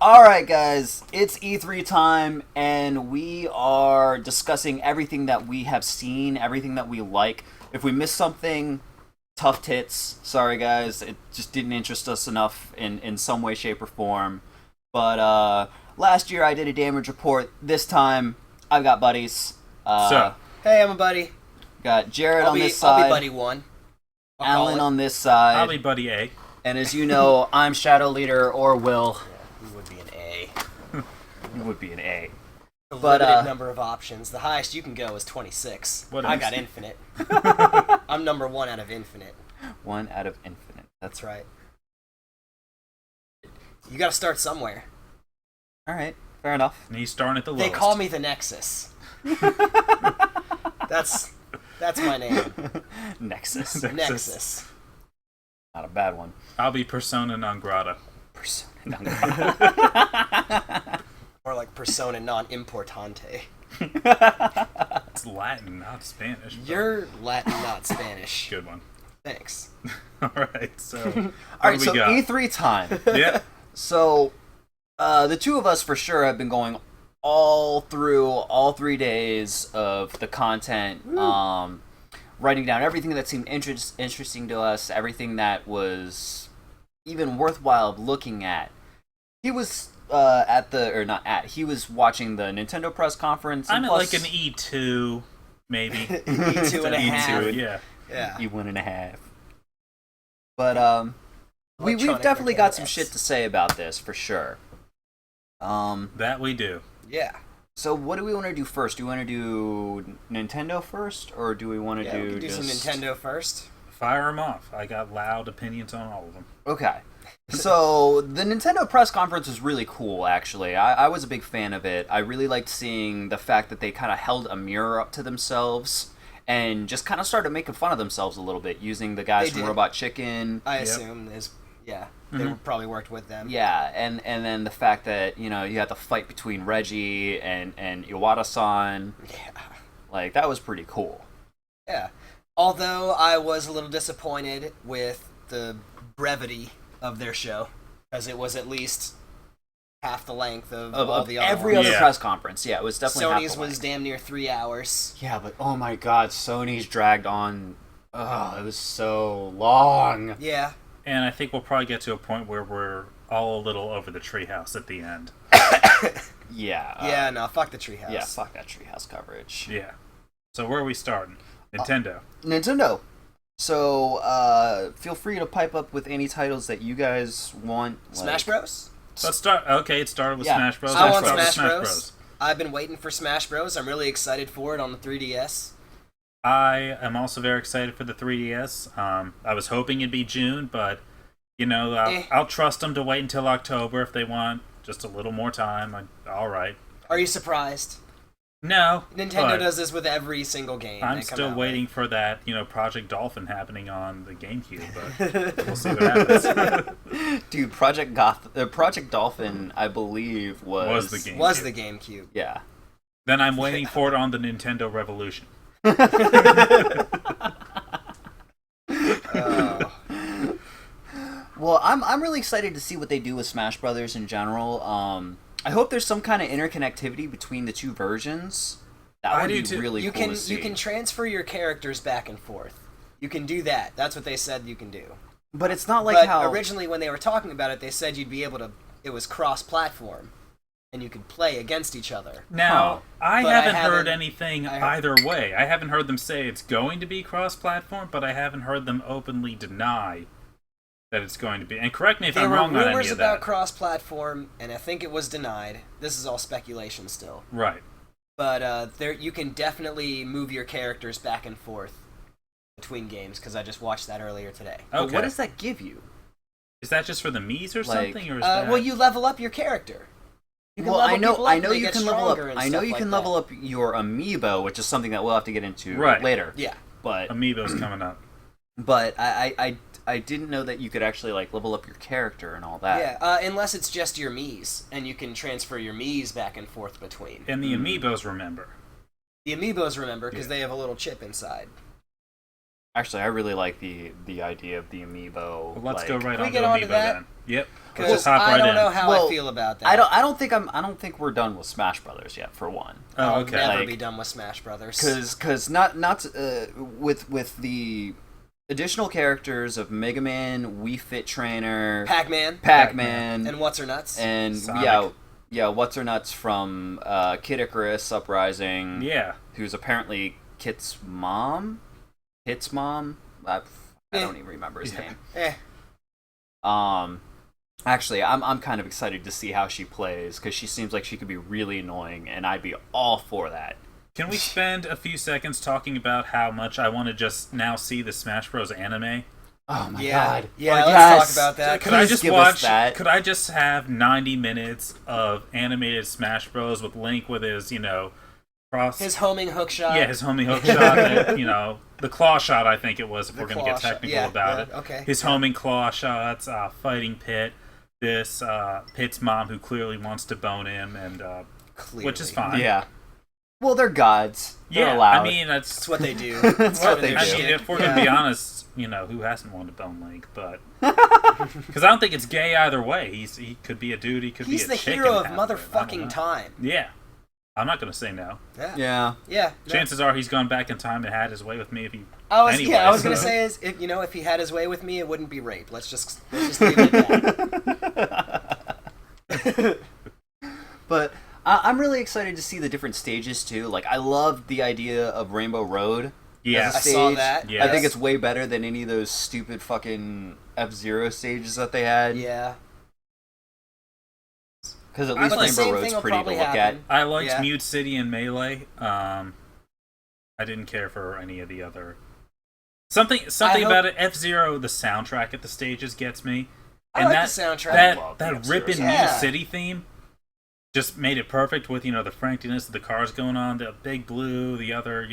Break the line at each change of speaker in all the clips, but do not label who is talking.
Alright, guys, it's E3 time, and we are discussing everything that we have seen, everything that we like. If we missed something, tough tits. Sorry, guys, it just didn't interest us enough in some way, shape, or form. But last year I did a damage report. This time, I've got buddies.
Hey, I'm a buddy.
Got Jared on this side.
I'll be buddy one.
Alan on this side.
I'll be buddy A.
And as you know, I'm Shadow Leader, or Will.
You would be an A.
You would be an A.
Limited number of options. The highest you can go is 26. I got infinite. I'm number 1 out of infinite.
1 out of infinite. That's
right. You gotta start somewhere.
Alright, fair enough.
And he's starting at the lowest.
They call me the Nexus. That's my name.
Nexus.
Nexus.
Not a bad one.
I'll be persona non grata.
Persona non grata.
Or like persona non importante.
It's Latin, not Spanish. But...
You're Latin, not Spanish.
Good one.
Thanks.
Alright, so...
Alright, so E3 time.
Yeah.
So, the two of us for sure have been going all through all 3 days of the content, writing down everything that seemed interesting to us, everything that was even worthwhile looking at. He was he was watching the Nintendo press conference.
I'm at like an E2, maybe.
E2 and a half.
E2, yeah.
E1 and a half. But, we've definitely got some shit to say about this, for sure.
That we do.
Yeah.
So what do we want to do first? Do we want to do Nintendo first, or do we want to
we can do some Nintendo first?
Fire them off. I got loud opinions on all of them.
Okay. So the Nintendo press conference was really cool, actually. I was a big fan of it. I really liked seeing the fact that they kind of held a mirror up to themselves and just kind of started making fun of themselves a little bit, using the guys from Robot Chicken.
I assume they probably worked with them.
Yeah, and then the fact that, you had the fight between Reggie and Iwata-san.
Yeah.
Like, that was pretty cool.
Yeah. Although I was a little disappointed with the brevity of their show, because it was at least half the length of the other
every other press conference. Yeah, it was definitely
Sony's
half the length.
was damn near 3 hours.
Yeah, but oh my god, Sony's dragged on. Oh, it was so long.
Yeah.
And I think we'll probably get to a point where we're all a little over the treehouse at the end.
Yeah.
No, fuck the treehouse.
Yeah, fuck that treehouse coverage.
Yeah. So where are we starting? Nintendo.
Nintendo. So, feel free to pipe up with any titles that you guys want.
Smash Bros?
Let's start. Okay, it started with Smash Bros.
I want Smash Bros. I've been waiting for Smash Bros. I'm really excited for it on the 3DS.
I am also very excited for the 3DS. I was hoping it'd be June, but, I'll trust them to wait until October if they want just a little more time. All right.
Are you surprised?
No.
Nintendo does this with every single game.
I'm still waiting for that, Project Dolphin happening on the GameCube, but we'll see what happens.
Dude, Project Dolphin, I believe, was
the GameCube.
Was the GameCube.
Yeah.
Then I'm waiting for it on the Nintendo Revolution.
Well, I'm really excited to see what they do with Smash Brothers in general. I hope there's some kind of interconnectivity between the two versions. That would be really cool to see.
You can transfer your characters back and forth. You can do that. That's what they said you can do.
But it's not like how...
originally when they were talking about it, they said you'd be able to... It was cross-platform. And you could play against each other.
Now, I haven't heard anything either way. I haven't heard them say it's going to be cross-platform, but I haven't heard them openly deny that it's going to be. And correct me if I'm wrong on any of that.
There were rumors about cross-platform, and I think it was denied. This is all speculation still.
Right.
But you can definitely move your characters back and forth between games, because I just watched that earlier today.
Okay. But what does that give you?
Is that just for the Mii's or something? Or is that...
Well, you level up your character.
I know you can level up. I know you can level up your amiibo, which is something that we'll have to get into later.
Yeah.
But
amiibo's coming up.
But I didn't know that you could actually level up your character and all that.
Yeah, unless it's just your Mii's, and you can transfer your Mii's back and forth between.
And the amiibos remember.
The amiibos remember because they have a little chip inside.
Actually, I really like the idea of the amiibo.
Well, let's go right
Can we
on
get
to
onto
Amiibo
that?
then. Yep. Let's
Because
just hop
I
right
don't
in.
know how
Well,
I feel about that.
I don't think we're done with Smash Brothers yet. For one.
Oh,
I'll
okay.
never
Like,
be done with Smash Brothers.
Because with the additional characters of Mega Man, Wii Fit Trainer,
Pac-Man, and What's Her Nuts,
and
Sonic.
yeah, What's Her Nuts from Kid Icarus Uprising,
Yeah.
who's apparently Kit's mom. Hit's mom. I don't even remember his name. Actually, I'm kind of excited to see how she plays because she seems like she could be really annoying, and I'd be all for that.
Can we spend a few seconds talking about how much I want to just now see the Smash Bros. Anime?
Oh my
yeah,
god!
yeah.
Like,
Let's
yes.
talk about that.
Could I
Please
just
give us
watch?
that.
Could I just have 90 minutes of animated Smash Bros. With Link with his, cross.
His homing hook shot.
Yeah, his homing hook shot. And, the claw shot. I think it was. If
The
we're gonna get
claw shot.
technical
Yeah,
about
yeah,
it.
okay.
His homing claw shots. Fighting Pit. This Pit's mom who clearly wants to bone him, and
Clearly.
which is fine.
Yeah. Well, they're gods. They're
Yeah,
allowed.
I mean
That's
that's.
what they do.
That's what they
I
do.
mean, if we're gonna be honest, who hasn't wanted to bone Link? But because I don't think it's gay either way. He could be a dude. He could
He's
be a
the
chick
hero
and
of
have it. I don't know.
motherfucking time.
Yeah, I'm not gonna say no.
Yeah.
Yeah.
Chances are he's gone back in time and had his way with me if he.
I was
Anyway,
I was gonna
so-
say is if he had his way with me, it wouldn't be rape. Let's just leave it at that.
But I'm really excited to see the different stages too. Like, I love the idea of Rainbow Road.
Yes.
As a
I
stage.
saw that.
Yes.
I think it's way better than any of those stupid fucking F-Zero stages that they had.
Yeah.
Because at
I
least
like-
Rainbow
Same
Road's
thing will
pretty to
probably
look
happen.
I liked
Yeah.
Mute City and Melee. I didn't care for any of the other. Something
hope-
about it. F-Zero, the soundtrack at the stages gets me.
I
And
like the soundtrack.
I love
That
the F-Zero
ripping
soundtrack.
Mute City theme just made it perfect with the frankness of the cars going on, the Big Blue, the other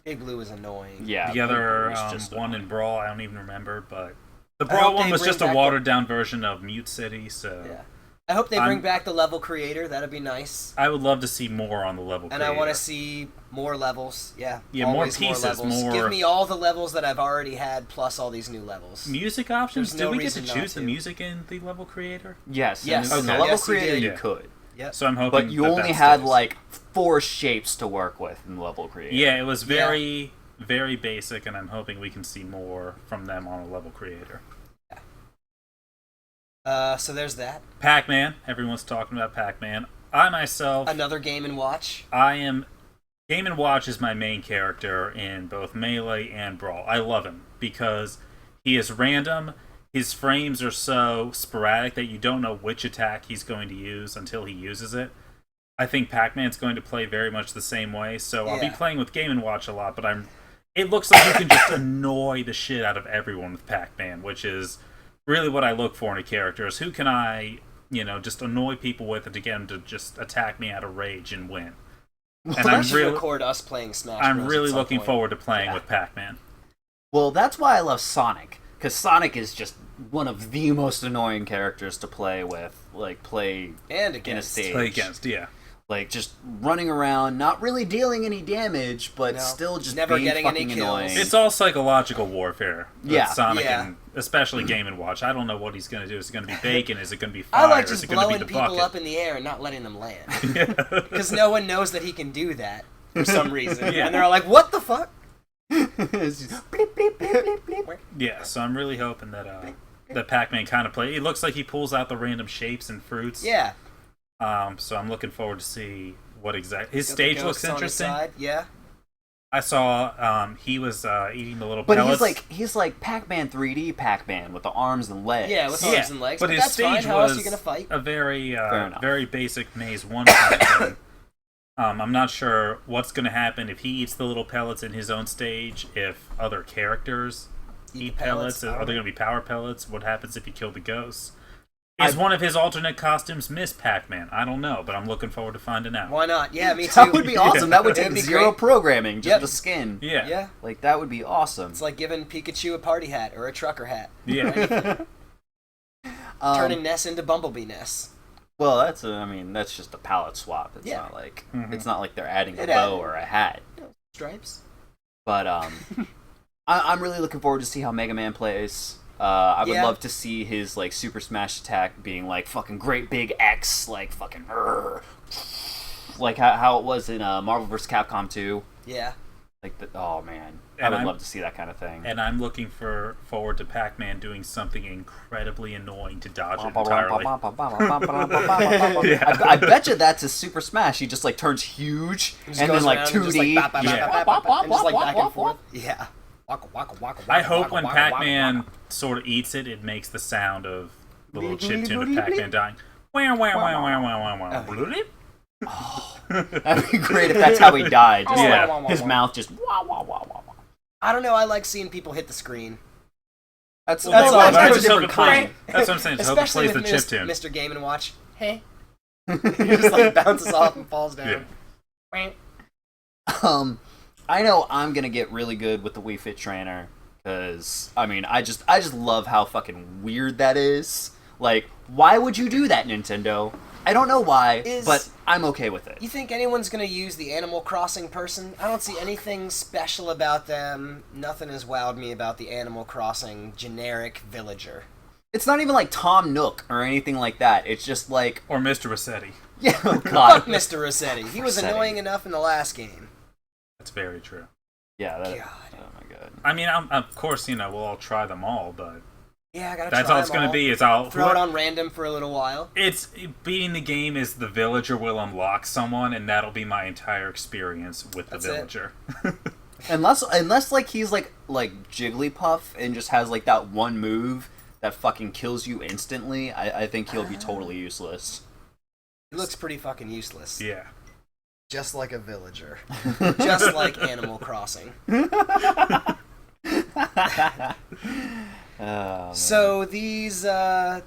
Big Blue is annoying.
Yeah.
the other
Rainbow was just
one in
annoying.
Brawl. I don't even remember, but the
I
Brawl
hope
one
they
was
bring
just a
back the-
watered down version of Mute City. So
Yeah. I hope they bring
I'm-
back the level creator. That'd be nice.
I would love to see more on the level.
And I want
creator.
to see more levels. Yeah.
Yeah, more
always
pieces,
levels.
more-
Give me all the levels that I've already had, plus all these new levels.
music options.
There's
Did
no
we get to
reason not
choose the
to.
music in the level creator?
Yes.
Yes.
And in the
Okay.
level
Yes, you
creator,
did.
you
Yeah.
could.
Yep.
So I'm hoping.
But you
that
only
that
had,
stays.
like, 4 shapes to work with in the level creator.
Yeah, it was very, very basic, and I'm hoping we can see more from them on a level creator.
So there's that.
Pac-Man. Everyone's talking about Pac-Man. I myself,
Another Game and Watch.
Game & Watch is my main character in both Melee and Brawl. I love him because he is random. His frames are so sporadic that you don't know which attack he's going to use until he uses it. I think Pac-Man's going to play very much the same way, so I'll be
Yeah.
playing with Game & Watch a lot, but it looks like you can just annoy the shit out of everyone with Pac-Man, which is really what I look for in a character, is who can I, just annoy people with and to get them to just attack me out of rage and win. And
We
I'm
should
really,
record us playing Smash
I'm
Bros.
really
at some
looking
point.
forward to playing
Yeah.
with Pac-Man.
Well, that's why I love Sonic. Because Sonic is just one of the most annoying characters to play with. Like, play
And
in a
against.
stage.
Play against, yeah.
Like, just running around, not really dealing any damage, but
No.
still just
Never
being
getting any
fucking
kills.
annoying.
It's all psychological warfare with
Yeah.
Sonic,
Yeah.
and especially Game & Watch. I don't know what he's going to do. Is it going to be bacon? Is it going to be fire?
I like
Is
just
it going to be
blowing
the
people
bucket?
up in the air and not letting them land.
Yeah.
Because no one knows that he can do that for some reason.
Yeah.
And they're all like, what the fuck?
It's just bleep, bleep, bleep, bleep, bleep.
Yeah, so I'm really hoping that that Pac-Man kind of play. It looks like he pulls out the random shapes and fruits.
Yeah.
So I'm looking forward to see what exact his
Got the
stage looks
ghosts on his
interesting.
side. Yeah.
I saw he was eating the little
But
pellets.
he's like Pac-Man 3D Pac-Man with the arms and legs.
Yeah, with arms and legs.
but his
that's
stage
fine. How else are
was
you gonna fight?
a very
Fair enough.
very basic Maze 1 kind of thing. I'm not sure what's going to happen if he eats the little pellets in his own stage, if other characters eat pellets. Are they going to be power pellets? What happens if you kill the ghosts? Is one of his alternate costumes Miss Pac-Man? I don't know, but I'm looking forward to finding out.
Why not? Yeah, me too.
That would be awesome. That would
It'd
take
be
zero
great.
programming, just
Yep.
the skin.
Yeah.
Yeah.
Like, that would be awesome.
It's like giving Pikachu a party hat or a trucker hat.
Yeah.
Turning Ness into Bumblebee Ness.
Well, that's just a palette swap. It's
Yeah.
not like
Mhm.
it's not like they're adding a
It
bow
added-
or a hat.
Stripes.
But I'm really looking forward to see how Mega Man plays. I would
Yeah.
love to see his like Super Smash attack being like fucking great big X, like fucking like how it was in Marvel vs. Capcom 2.
Yeah.
Like, oh man,
And
I would love to see that kind of thing.
And I'm looking forward to Pac-Man doing something incredibly annoying to dodge it entirely.
I bet you that's a Super Smash. He just like turns huge
Just
and
goes
then like
around and
2D.
just, like, bop, bop,
Yeah.
bop, bop, bop, and just like back and forth. Yeah. Waka, waka, waka, waka,
I hope
waka,
when
waka,
Pac-Man
waka.
sort of eats it, it makes the sound of the little
Bleep,
chip tune of
bleep,
Pac-Man
bleep.
dying. Wah, wah, wah, wah, wah, wah, wah. Bloop.
That'd be great if that's how he died. Just
Yeah.
like his mouth just wah wah wah wah wah.
I don't know. I like seeing people hit the screen.
That's
Well,
that's,
that's
that's,
what
a different
I play.
kind.
That's what I'm saying. Just hope it
Especially
plays the
with
chip tune.
Mr. Game and Watch. Hey. He just like bounces off and falls down.
I know I'm gonna get really good with the Wii Fit Trainer because I mean I just love how fucking weird that is. Like, why would you do that, Nintendo? I don't know why, but I'm okay with it.
You think anyone's gonna use the Animal Crossing person? I don't see anything special about them. Nothing has wowed me about the Animal Crossing generic villager.
It's not even like Tom Nook or anything like that. It's just like,
Or Mr. Rossetti.
yeah, oh
Fuck
God,
Mr. Rossetti. He was
Rossetti.
annoying enough in the last game.
That's very true.
yeah. That,
God.
oh my God.
I mean, of course, we'll all try them all, but
Yeah, I gotta
that's
try
all it's
them
going to
all.
be. Is I'll
Throw it on random for a little while.
It's beating the game is the villager will unlock someone, and that'll be my entire experience with the
That's it.
villager.
Unless like he's like Jigglypuff and just has like that one move that fucking kills you instantly, I think he'll be totally useless.
It looks pretty fucking useless.
Yeah.
Just like a villager. Just like Animal Crossing.
Oh,
So these, what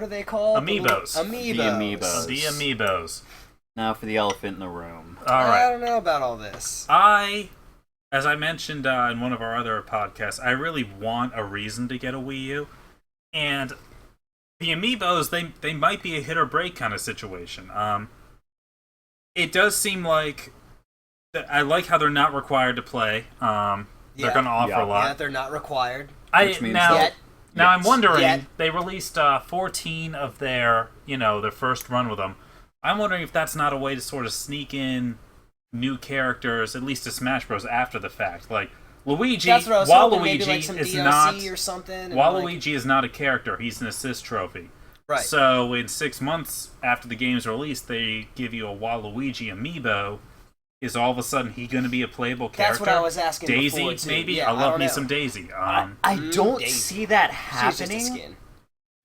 are they called?
Amiibos.
Amiibos.
The Amiibos.
The amiibos.
now for the elephant in the room.
All
I
right.
don't know about all this.
As I mentioned in one of our other podcasts, I really want a reason to get a Wii U, and the amiibos they might be a hit or break kind of situation. It does seem like I like how they're not required to play. They're
Yeah.
going to offer
Yeah.
a lot.
Yeah, they're not required.
Which means
now,
Yet.
now I'm
Yes.
wondering.
Yet.
They released 14 of their first run with them. I'm wondering if that's not a way to sort of sneak in new characters, at least to Smash Bros. After the fact. Like Luigi,
That's what I was
while
hoping, maybe
Luigi
like some
is
DLC
not,
or something. and
Waluigi is not a character. He's an assist trophy.
Right.
So in 6 months after the game's released, they give you a Waluigi amiibo. Is all of a sudden he going to be a playable character?
That's what I was asking
Daisy,
before, too.
maybe?
Yeah,
I
I
love
don't
me
know.
some Daisy.
I don't
Daisy.
see that
She's just a
happening
skin.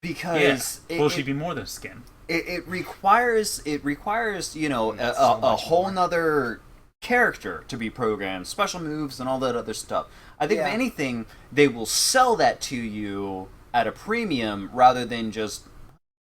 because
Will she be more than skin?
it requires
Not
a
so much
whole
more.
nother character to be programmed, special moves and all that other stuff. I think
Yeah.
if anything, they will sell that to you at a premium rather than just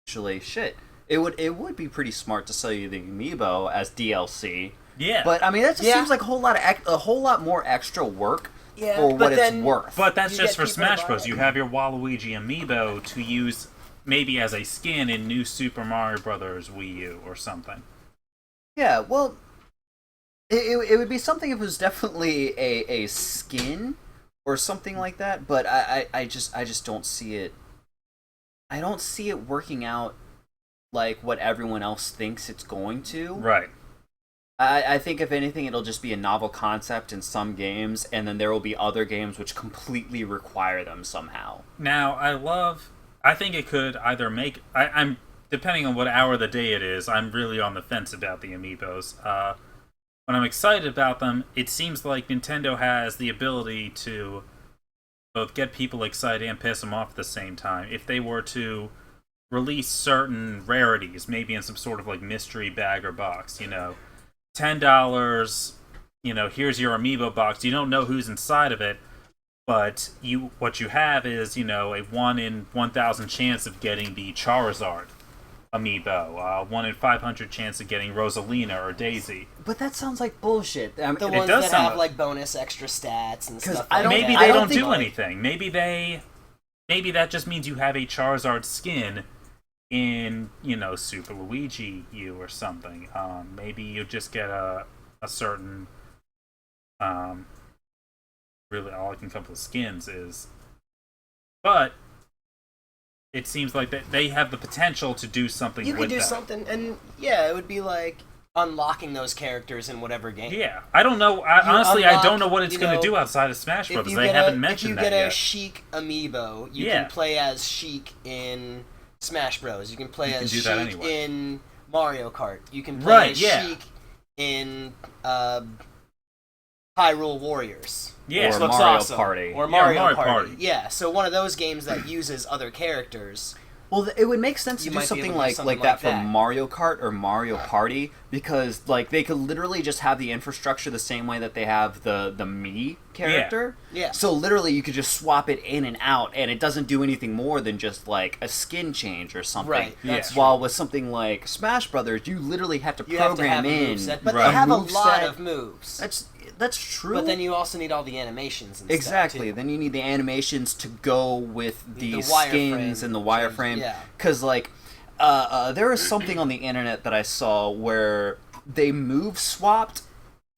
actually shit. It would be pretty smart to sell you the amiibo as DLC.
Yeah.
But I mean that just
Yeah.
seems like a whole lot more extra work
Yeah,
for
but
what it's
then-
worth.
But that's
You
just
get
for
people to
Smash
buy
Bros.
it.
You have your Waluigi amiibo to use maybe as a skin in New Super Mario Brothers Wii U or something.
Yeah, well, it would be something if it was definitely a skin or something like that, but I just don't see it. I don't see it working out like what everyone else thinks it's going to.
Right.
I think if anything, it'll just be a novel concept in some games, and then there will be other games which completely require them somehow.
Now, I think it could either make... I'm depending on what hour of the day it is, I'm really on the fence about the amiibos. When I'm excited about them, it seems like Nintendo has the ability to both get people excited and piss them off at the same time. If they were to release certain rarities, maybe in some sort of like mystery bag or box, $10, here's your amiibo box. You don't know who's inside of it, but what you have is, a 1 in 1,000 chance of getting the Charizard amiibo, 1 in 500 chance of getting Rosalina or Daisy.
But that sounds like bullshit. I mean,
The
It
ones
does
that
sound
have
like-
like bonus extra stats and
'Cause
stuff.
I
Like
don't-
Maybe
that.
they
I
don't
don't think,
do
like-
anything. Maybe that just means you have a Charizard skin in, Super Luigi U or something. Maybe you just get a certain really all I can come up with skins is. But it seems like they have the potential to do something with that.
You could do something, and yeah, it would be like unlocking those characters in whatever game.
Yeah, I don't know. Honestly, I don't know what it's going to do outside of Smash Bros. They haven't mentioned that yet.
If you get a Sheik amiibo, you can play as Sheik in Smash Bros. You can play as Sheik in Mario Kart. You can play as Sheik in Hyrule Warriors.
Yeah,
or
Mario Party.
Or Mario Party. Yeah, so one of those games that uses other characters.
Well, it would make sense to do something like that for Mario Kart or Mario Party, because like they could literally just have the infrastructure the same way that they have the Mii character.
Yeah.
So literally you could just swap it in and out, and it doesn't do anything more than just like a skin change or something.
Right.
While with something like Smash Brothers, you literally have to program in.
Moveset, but they have a lot of moves.
That's true.
But then you also need all the animations and
exactly.
stuff, too.
Then you need the animations to go with the skins and the wireframe.
Yeah.
Because, like, there was something on the internet that I saw where they move swapped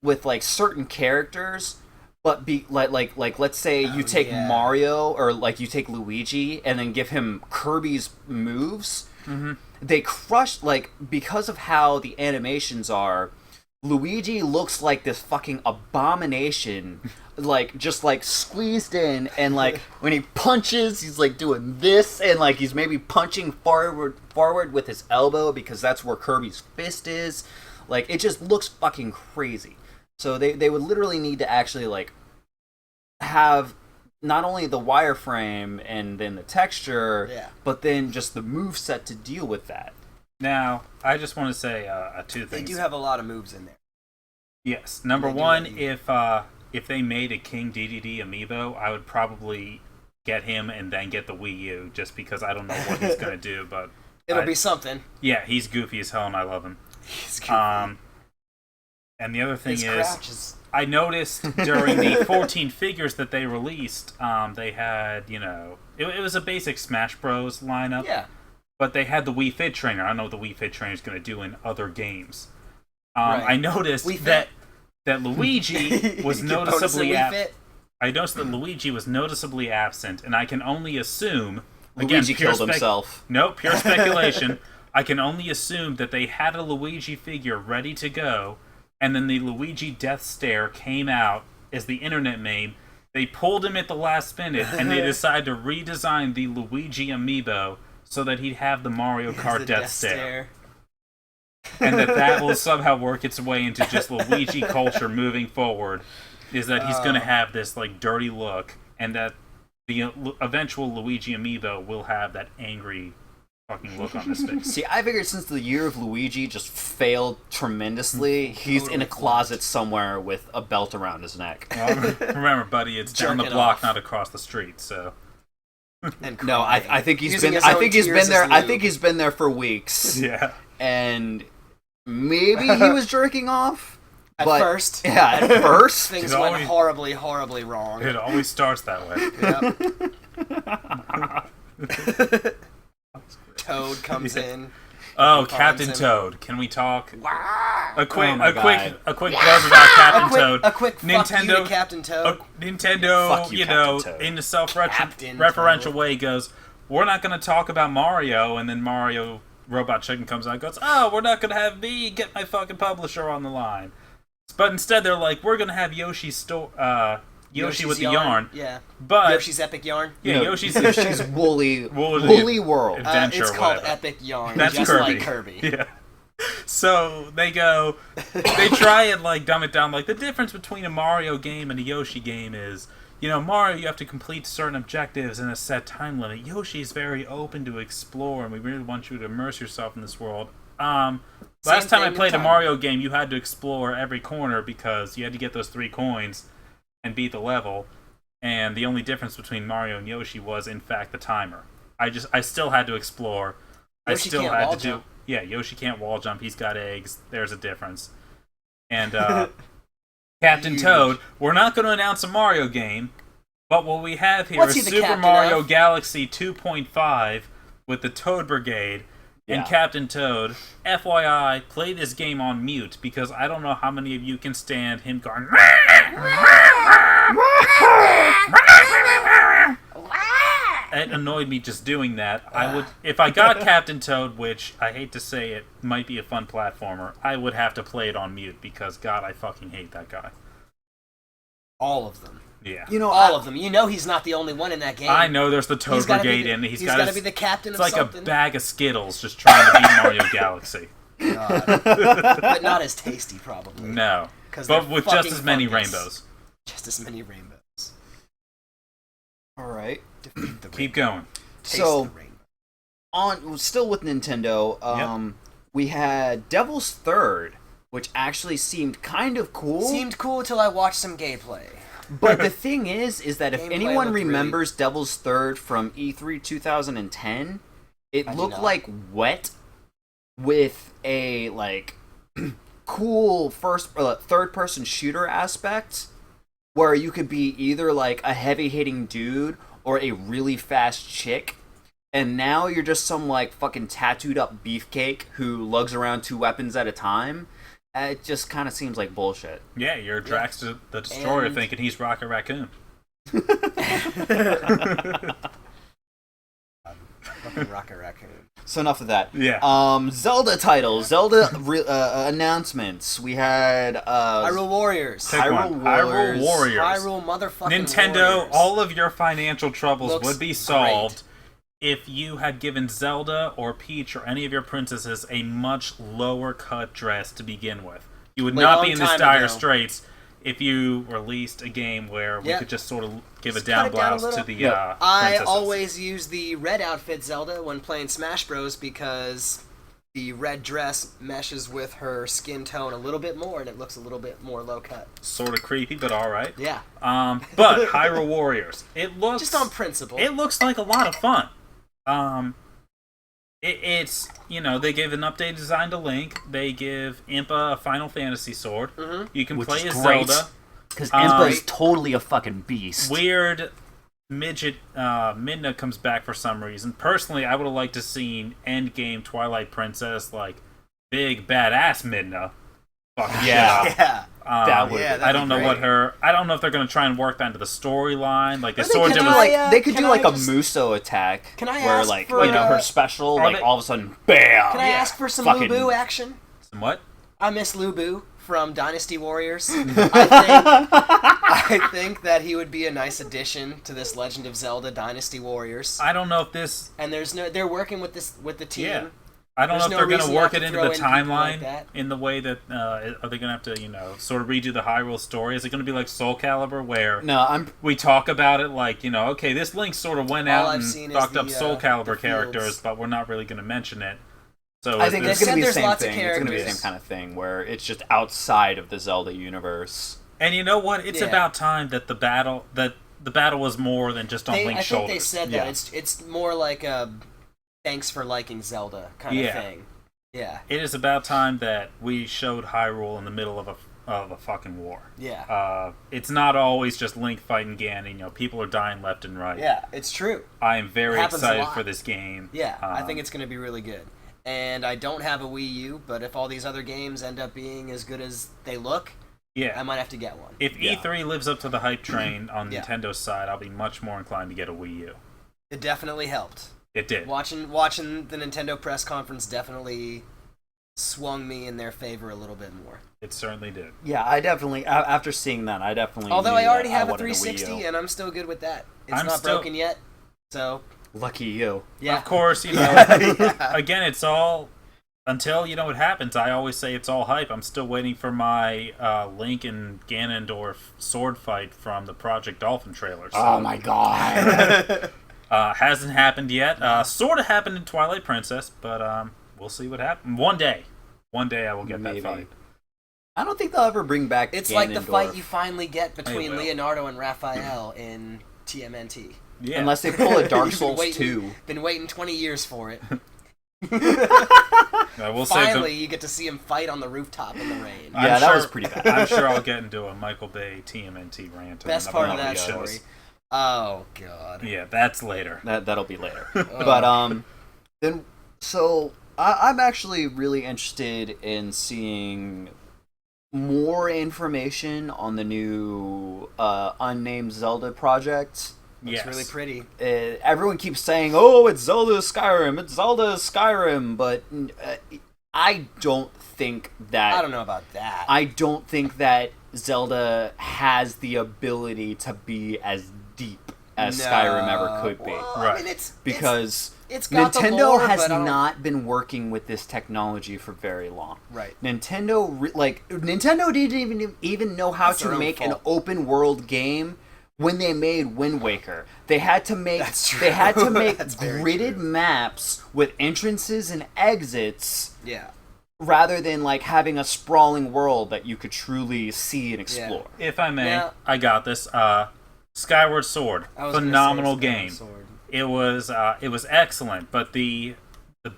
with, like, certain characters, but let's say you take Mario or, like, you take Luigi and then give him Kirby's moves.
Mm-hmm.
They crushed, like, because of how the animations are, Luigi looks like this fucking abomination, like, just, like, squeezed in, and, like, when he punches, he's, like, doing this, and, like, he's maybe punching forward with his elbow, because that's where Kirby's fist is. Like, it just looks fucking crazy. So they would literally need to actually, like, have not only the wireframe and then the texture, but then just the moveset to deal with that.
Now, I just want to say two things.
They do have a lot of moves in there.
Yes. Number one, if they made a King DDD amiibo, I would probably get him and then get the Wii U, just because I don't know what he's going to do, but...
It'll be something.
Yeah, he's goofy as hell, and I love him.
He's goofy.
And the other thing is, I noticed during the 14 figures that they released, they had, it was a basic Smash Bros. Lineup.
Yeah.
But they had the Wii Fit Trainer. I don't know what the Wii Fit Trainer is going to do in other games.
Right.
I noticed that Luigi was noticeably absent. I noticed that Luigi was noticeably absent, and I can only assume...
Luigi killed himself.
No, pure speculation. I can only assume that they had a Luigi figure ready to go, and then the Luigi Death Stare came out as the internet meme. They pulled him at the last minute, and they decided to redesign the Luigi amiibo so that he'd have the Mario Kart Death Stare. And that will somehow work its way into just Luigi culture moving forward, is that he's going to have this, like, dirty look, and that the eventual Luigi amiibo will have that angry fucking look on his face.
See, I figured since the year of Luigi just failed tremendously, he's in a closet somewhere with a belt around his neck.
Well, remember, buddy, it's down the block, not across the street, so...
No, I think he's been there. I think he's been there for weeks.
Yeah,
and maybe he was jerking off
at first.
Yeah, at first
things went horribly, horribly wrong.
It always starts that
way. Yep. Toad comes in.
Oh, Captain Toad! Can we talk? A quick blurb about Captain Toad.
A quick fuck you to Captain Toad.
Nintendo, in a self-referential way, goes, "We're not going to talk about Mario," and then Mario Robot Chicken comes out and goes, "Oh, we're not going to have me get my fucking publisher on the line." But instead, they're like, "We're going to have Yoshi's Yoshi with the yarn.
Yeah.
But
Yoshi's Epic Yarn.
Yeah, Yoshi's
Woolly World.
Adventure,
it's called
whatever.
Epic Yarn.
That's
just
Kirby.
like Kirby.
Yeah. So they try and like dumb it down. Like the difference between a Mario game and a Yoshi game is, Mario you have to complete certain objectives in a set time limit. Yoshi's very open to explore, and we really want you to immerse yourself in this world. Last time I played a Mario game, you had to explore every corner because you had to get those 3 coins and beat the level, and the only difference between Mario and Yoshi was, in fact, the timer. I still had to explore.
Yoshi can't wall jump.
Yeah, Yoshi can't wall jump. He's got eggs. There's a difference. And Captain Toad, we're not going to announce a Mario game, but what we have here is Super Mario Galaxy 2.5 with the Toad Brigade and Captain Toad. FYI, play this game on mute because I don't know how many of you can stand him going It annoyed me just doing that. I would, if I got Captain Toad, which I hate to say it might be a fun platformer, I would have to play it on mute because God, I fucking hate that guy.
All of them.
Yeah.
All of them. You know he's not the only one in that game.
I know there's the Toad Brigade in it.
He's got to be the captain of something.
It's like a bag of Skittles just trying to beat Mario Galaxy.
God. But not as tasty, probably.
No. But with just as many rainbows.
Just as many rainbows.
All right.
Keep going.
So, still with Nintendo, we had Devil's Third, which actually seemed kind of cool.
Seemed cool till I watched some gameplay.
But the thing is that if
Gameplay
anyone
looked
remembers Devil's Third from E3 2010, it looked like wet with a like cool third-person shooter aspect, where you could be either like a heavy-hitting dude or a really fast chick. And now you're just some like fucking tattooed up beefcake who lugs around 2 weapons at a time. It just kind of seems like bullshit.
Yeah, you're Drax the Destroyer thinking he's Rocket Raccoon.
Rocket Raccoon.
So enough of that.
Yeah.
Zelda titles, Zelda announcements. We had
Hyrule Warriors.
Hyrule Warriors.
Hyrule motherfucking
Nintendo,
Warriors.
all of your financial troubles
Looks
would be solved if you had given Zelda or Peach or any of your princesses a much lower cut dress to begin with. You would not be in this dire straits if you released a game where we could just sort of give a down blouse to the
I
princesses.
always use the red outfit Zelda when playing Smash Bros. Because the red dress meshes with her skin tone a little bit more and it looks a little bit more low cut.
Sort of creepy, but alright.
Yeah.
But Hyrule Warriors. It looks
just on principle.
It looks like a lot of fun. It's, they give an updated design to Link. They give Impa a Final Fantasy sword.
Mm-hmm.
You can
Which
play
is
as
great,
Zelda.
because Impa is totally a fucking beast.
Weird midget Midna comes back for some reason. Personally, I would have liked to seen Endgame Twilight Princess, like, big badass Midna. Fuck
yeah. That would.
I don't know I don't know if they're going to try and work that into the storyline. Like, they
could do like a Muso attack.
Can I
where
ask
like
for,
her special, like all of a sudden, bam.
Can I ask for some Lubu action?
Some what?
I miss Lubu from Dynasty Warriors. I think that he would be a nice addition to this Legend of Zelda Dynasty Warriors.
I don't know if this.
And they're working with the team.
Yeah. I don't know if they're going to work it into the timeline in the way that are they going to have to, sort of redo the Hyrule story? Is it going to be like Soul Calibur where we talk about it like, okay, this Link sort of went out and fucked up Soul Calibur characters, but we're not really going to mention it. So
I think it's going to be the same thing. It's going to be the same kind of thing where it's just outside of the Zelda universe.
And you know what? It's about time that the battle was more than just on Link's shoulders.
I think they said that it's more like a thanks for liking Zelda kind of thing. Yeah.
It is about time that we showed Hyrule in the middle of a fucking war.
Yeah.
It's not always just Link fighting Ganon. People are dying left and right.
Yeah, it's true.
I am very excited for this game.
Yeah, I think it's going to be really good. And I don't have a Wii U, but if all these other games end up being as good as they look, I might have to get one.
If E3 lives up to the hype train on Nintendo's side, I'll be much more inclined to get a Wii U.
It definitely helped.
It did.
Watching the Nintendo press conference definitely swung me in their favor a little bit more.
It certainly did.
Yeah, I definitely, after seeing that,
Although I already have a 360 and I'm still good with that. It's not broken yet, so...
Lucky you.
Yeah.
Of course, again, it's all... Until what happens, I always say it's all hype. I'm still waiting for my Link and Ganondorf sword fight from the Project Dolphin trailer. So.
Oh my god.
Hasn't happened yet. Sort of happened in Twilight Princess, but we'll see what happens. One day I will get that fight.
I don't think they'll ever bring back
It's
Ganondorf.
like the fight you finally get between Leonardo and Raphael in TMNT.
Yeah.
Unless they pull a Dark Souls 2.
Been waiting 20 years for it.
Finally,
you get to see him fight on the rooftop in the rain.
Yeah, that was pretty bad.
I'm sure I'll get into a Michael Bay TMNT rant.
Best part of that story. Oh god.
Yeah, that's later.
That'll be later. But then I'm actually really interested in seeing more information on the new unnamed Zelda project.
It's really pretty.
Everyone keeps saying, "Oh, it's Zelda Skyrim. It's Zelda Skyrim," but I don't think that.
I don't know about that.
I don't think that Zelda has the ability to be as deep as Skyrim ever could be.
Well,
right?
I mean,
Because
it's got
Nintendo
the lore,
has
but I don't-
not been working with this technology for very long.
Right.
Nintendo didn't even know how
That's
to
their own
make an
fault.
open world game when they made Wind Waker. They had to make
That's true.
they had to make
That's very
gridded
true.
maps with entrances and exits
Yeah.
rather than like having a sprawling world that you could truly see and explore.
If I may,
Yeah.
I got this. Skyward Sword,
I was gonna
phenomenal
say Skyward
game.
Sword.
It was excellent, but the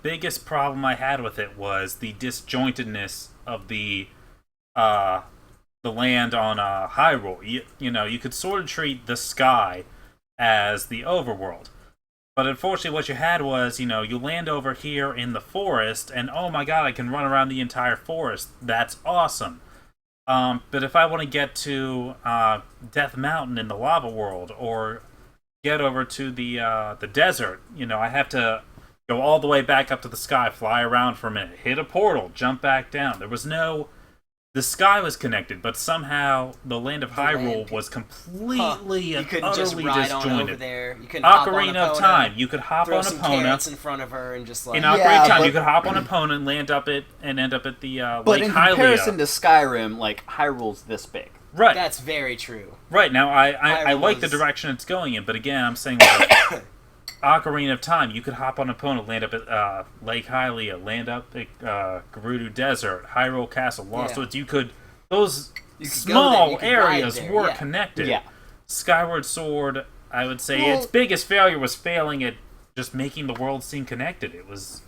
biggest problem I had with it was the disjointedness of the land on Hyrule. You could sort of treat the sky as the overworld. But unfortunately, what you had was, you land over here in the forest, and oh my god, I can run around the entire forest. That's awesome. But if I want to get to Death Mountain in the lava world, or get over to the desert, I have to go all the way back up to the sky, fly around for a minute, hit a portal, jump back down. The sky was connected, but somehow the land of Hyrule was completely
You
and
couldn't just
utterly
ride on over
disjointed.
there. You couldn't hop on
Ocarina of
Epona,
Time, you could hop
throw
on
some
Epona.
carrots in front of her and just like
In Ocarina
Yeah,
of Time,
but-
you could hop on Epona and end up at the
But
Lake
in comparison
Hylia.
to Skyrim, like Hyrule's this big.
Right.
That's very true.
Right, now I
Hyrule
like the
is-
direction it's going in, but again, I'm saying like Ocarina of Time, you could hop on Epona, land up at Lake Hylia, land up at Gerudo Desert, Hyrule Castle, Lost
Yeah.
Woods. Those
You could go there,
small
you could ride
areas
there,
were
yeah.
connected.
Yeah.
Skyward Sword, I would say
Well-
its biggest failure was failing at just making the world seem connected. It was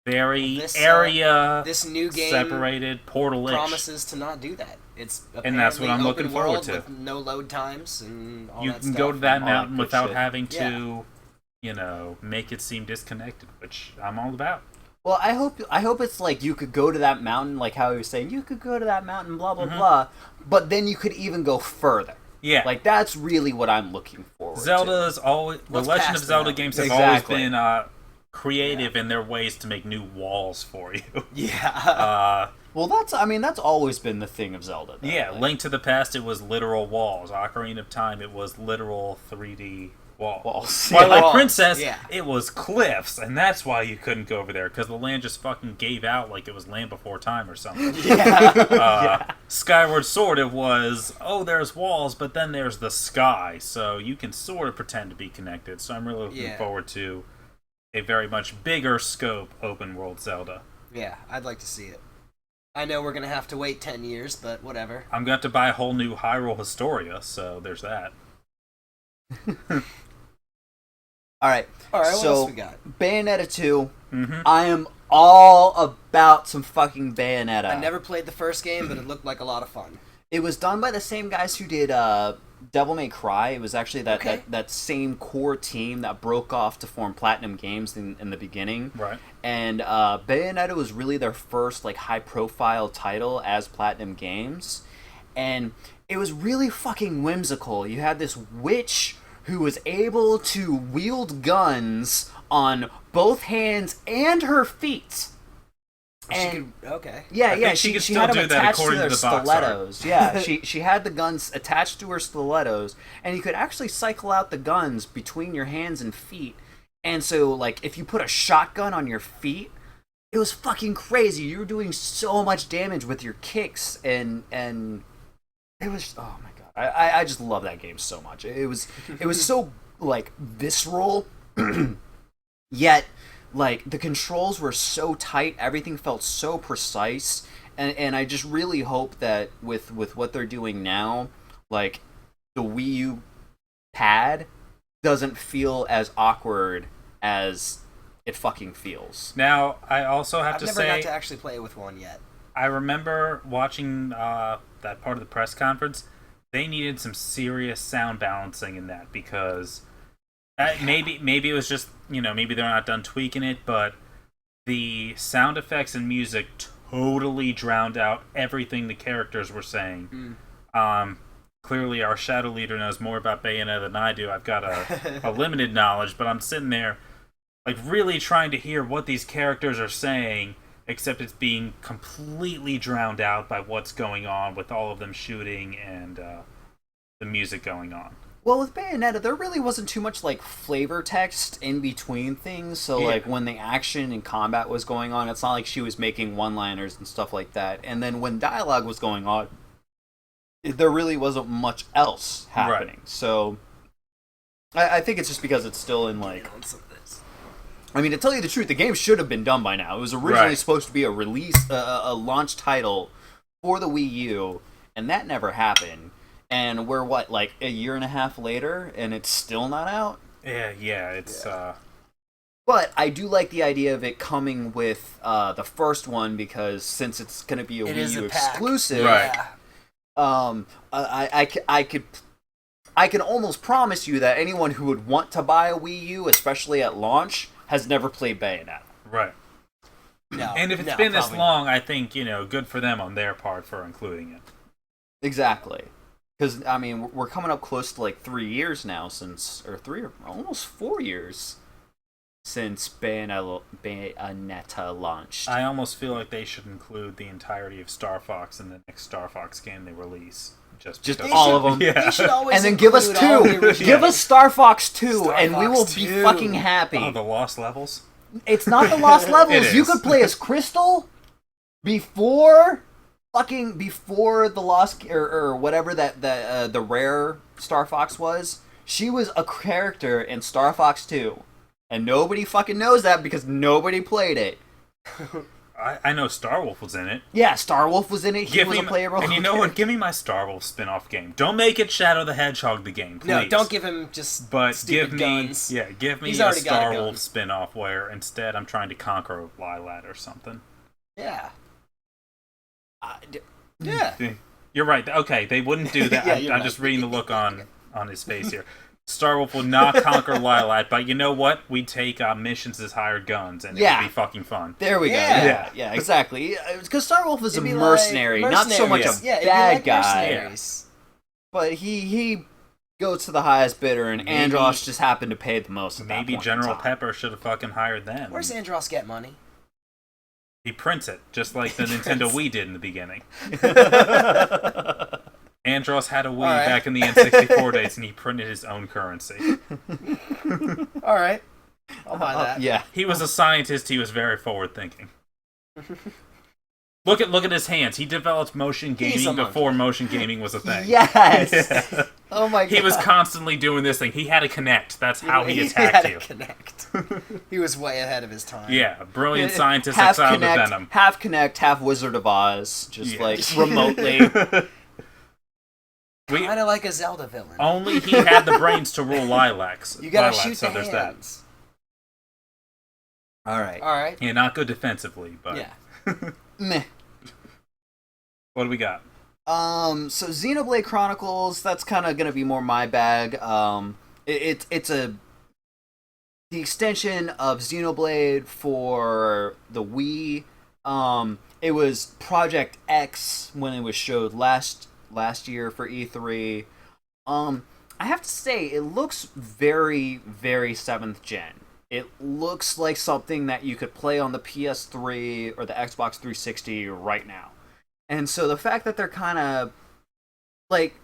very
This,
area
This new game
separated, portal-ish.
promises to not do that. It's
And that's what
apparently
I'm looking
open
forward
world
to.
with no load times and all
You
that
can
stuff.
go to that
all that
mountain
good
without
shit.
having to, make it seem disconnected, which I'm all about.
Well, I hope it's like you could go to that mountain, like how he was saying, you could go to that mountain, blah
Mm-hmm.
blah blah, but then you could even go further.
Yeah.
Like that's really what I'm looking forward to.
Zelda's always the
What's
Legend
past
of Zelda
that?
games have
Exactly.
always been creative in their ways to make new walls for you.
Yeah.
Well, that's always been the thing of Zelda. Though.
Yeah,
Like,
Link to the Past, it was literal walls. Ocarina of Time, it was literal 3D walls.
walls.
Twilight
Walls,
Princess,
yeah.
it was cliffs, and that's why you couldn't go over there, because the land just fucking gave out like it was Land Before Time or something. Skyward Sword, it was, there's walls, but then there's the sky, so you can sort of pretend to be connected. So I'm really looking forward to a very much bigger scope open world Zelda.
Yeah, I'd like to see it. I know we're going to have to wait 10 years, but whatever.
I'm going to have to buy a whole new Hyrule Historia, so there's that.
All right.
All right, what
so,
else we got?
Bayonetta 2.
Mm-hmm.
I am all about some fucking Bayonetta.
I never played the first game, but it looked like a lot of fun.
It was done by the same guys who did Devil May Cry. It was actually that same core team that broke off to form Platinum Games in the beginning.
Right.
And Bayonetta was really their first like high profile title as Platinum Games. And it was really fucking whimsical. You had this witch who was able to wield guns on both hands and her feet. And
Okay.
yeah,
I
yeah,
think she could
she
still
had them
do that
attached to
according
their
to the box art.
stilettos. Yeah, she had the guns attached to her stilettos, and you could actually cycle out the guns between your hands and feet. And so, like, if you put a shotgun on your feet, it was fucking crazy. You were doing so much damage with your kicks, and it was, oh my god, I just love that game so much. It was so like visceral, yet. Like, the controls were so tight, everything felt so precise, and I just really hope that with what they're doing now, like, the Wii U pad doesn't feel as awkward as it fucking feels.
Now, I also have
I've
to
never
say,
got to actually play with one yet.
I remember watching that part of the press conference. They needed some serious sound balancing in that, because maybe it was just, maybe they're not done tweaking it, but the sound effects and music totally drowned out everything the characters were saying. Clearly, our shadow leader knows more about Bayonetta than I do. I've got a limited knowledge, but I'm sitting there, like, really trying to hear what these characters are saying, except it's being completely drowned out by what's going on with all of them shooting and the music going on.
Well, with Bayonetta, there really wasn't too much, like, flavor text in between things, so, like, when the action and combat was going on, it's not like she was making one-liners and stuff like that. And then when dialogue was going on, there really wasn't much else happening. Right. So, I think it's just because it's still in, like... I mean, to tell you the truth, the game should have been done by now. It was originally supposed to be a release, a launch title for the Wii U, and that never happened. And we're, what, like a year and a half later, and it's still not out?
Yeah, it's...
But I do like the idea of it coming with the first one, because since it's going to be a Wii U exclusive, I can almost promise you that anyone who would want to buy a Wii U, especially at launch, has never played Bayonetta.
Right. No, and if it's been this long, I think, good for them on their part for including it.
Exactly. Because, I mean, we're coming up close to, like, 3 years now almost 4 years since Bayonetta launched.
I almost feel like they should include the entirety of Star Fox in the next Star Fox game they release. Just
all of them.
Yeah. And
then give us 2. Give us Star Fox 2, and we will be fucking happy.
Oh, the Lost Levels?
It's not the Lost Levels. You could play as Crystal before the Lost or whatever that the rare Star Fox was. She was a character in Star Fox 2, and nobody fucking knows that because nobody played it.
I know Starwolf was in it.
Yeah, Starwolf was in it. He was a playable.
And you know what? Give me my Starwolf spin-off game. Don't make it Shadow the Hedgehog the game, please.
No, don't give him just stupid guns.
Give me a Starwolf spin-off where instead I'm trying to conquer Lilat or something.
Yeah.
You're right. Okay, they wouldn't do that. I'm just reading the look on his face here. Starwolf will not conquer Lilat, but you know what? We'd take missions as hired guns, and it would be fucking fun.
There we go. Yeah, exactly. Because Starwolf is a mercenary, not so much a bad guy. But he goes to the highest bidder, and Andros just happened to pay the most.
Maybe General Pepper should have fucking hired them.
Where's Andros get money?
He prints it, just like the Nintendo Wii did in the beginning. Andros had a Wii back in the N64 days, and he printed his own currency.
All right. I'll buy that.
Yeah.
He was a scientist. He was very forward-thinking. Look at his hands. He developed motion gaming before motion gaming was a thing.
Yes! Yeah. Oh my god.
He was constantly doing this thing. He had to connect. That's how he attacked you.
Connect. He was way ahead of his time.
Yeah, brilliant scientist exiled with Venom.
Half Connect, half Wizard of Oz. Just like remotely.
Kind of like a Zelda villain.
Only he had the brains to rule Lilacs.
You gotta shoot the hands.
All right.
Yeah, not good defensively, but...
Yeah.
Meh.
What do we got?
So Xenoblade Chronicles, that's kind of gonna be more my bag. It's the extension of Xenoblade for the Wii. It was Project X when it was showed last year for E3. I have to say, it looks very, very 7th gen. It looks like something that you could play on the PS3 or the Xbox 360 right now. And so the fact that they're kind of, like,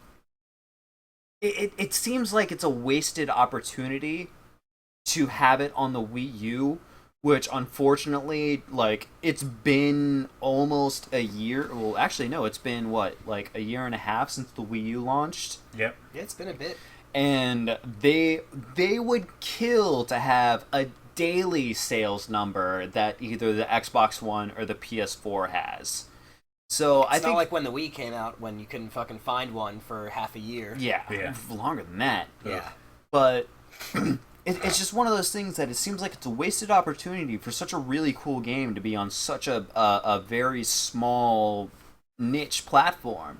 it seems like it's a wasted opportunity to have it on the Wii U, which unfortunately, like, it's been almost a year. Well, actually, no, it's been, like a year and a half since the Wii U launched?
Yep.
Yeah, it's been a bit.
And they would kill to have a daily sales number that either the Xbox One or the PS4 has. So
I think not like when the Wii came out, when you couldn't fucking find one for half a year.
Yeah. Longer than that.
Yeah.
But it's just one of those things that it seems like it's a wasted opportunity for such a really cool game to be on such a very small niche platform.